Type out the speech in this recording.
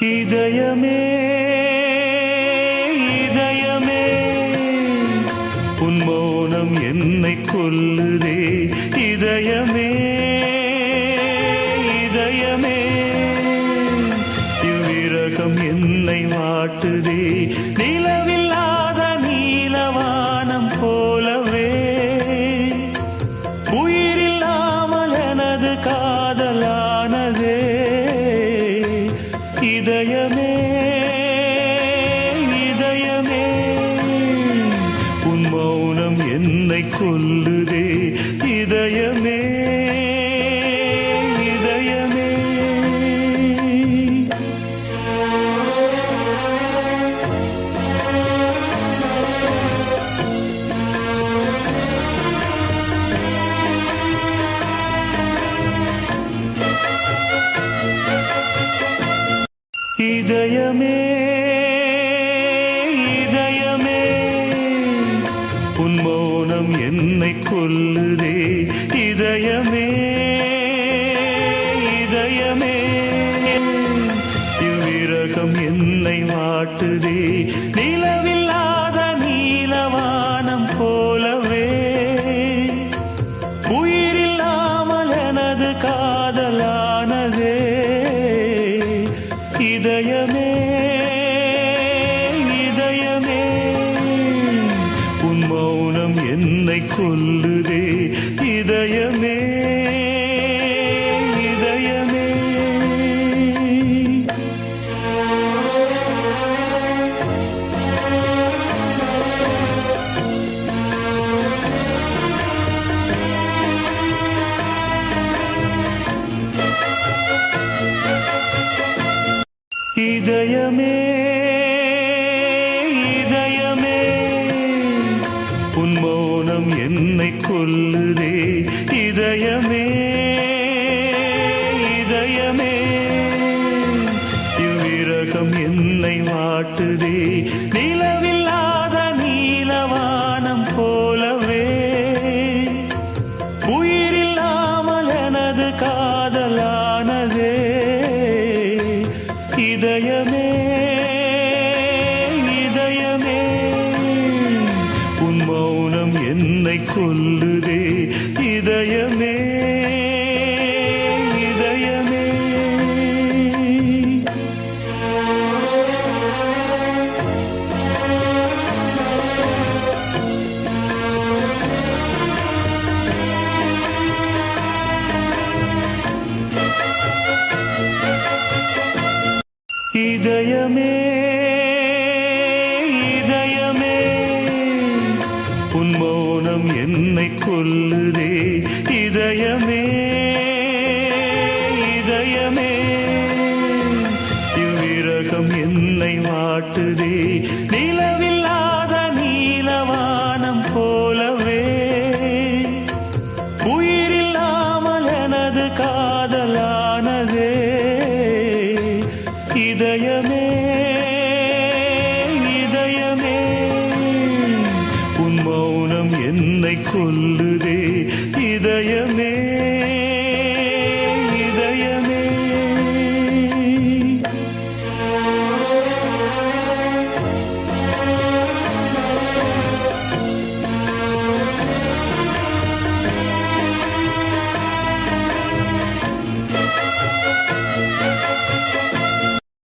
இதயமே இதயமே உன் மௌனம் என்னை கொல்லுதே. இதயமே இதயமே இவ்விரகம் என்னை வாட்டுதே. நிலவில்லாத நீலவானம் போலவே உயிரில்லாமல் எனது காதலானதே. இதயமே இதயமே உன் மௌனம் என்னை கொல்லுதே. இதயமே இதயமே இதயமே இதயமே உன் மௌனம் என்னை கொல்லுதே. இதயமே இதயமே இவ்விரகம் என்னை வாட்டுதே. நிலவில்லாத நீலவானம் போலவே உயிரில்லாமல் எனது காதலானதே. இதயமே இதயமே உன் மௌனம் என்னை கொல்லுதே. இதயமே இதயமே இதயமே இதயமே உன் மௌனம் என்னை கொல்லுதே. இதயமே இதயமே இவ்விரகம் என்னை வாட்டுதே. நிலவில்லாத நீலவானம் போலவே உயிரில்லாமல் எனது காதலானதே. இதயமே இதயமே உன் மௌனம் என்னை கொல்லுதே. இதயமே இதயமே இதயமே இதயமே உன் மௌனம் என்னை கொல்லுதே. இதயமே இதயமே இவ்விரகம் என்னை வாட்டுதே. நிலவில்லாத நீலவானம் போலவே உயிரில்லாமல் எனது காதலானதே. இதயமே இதயமே உன் மௌனம் என்னை கொல்லுதே.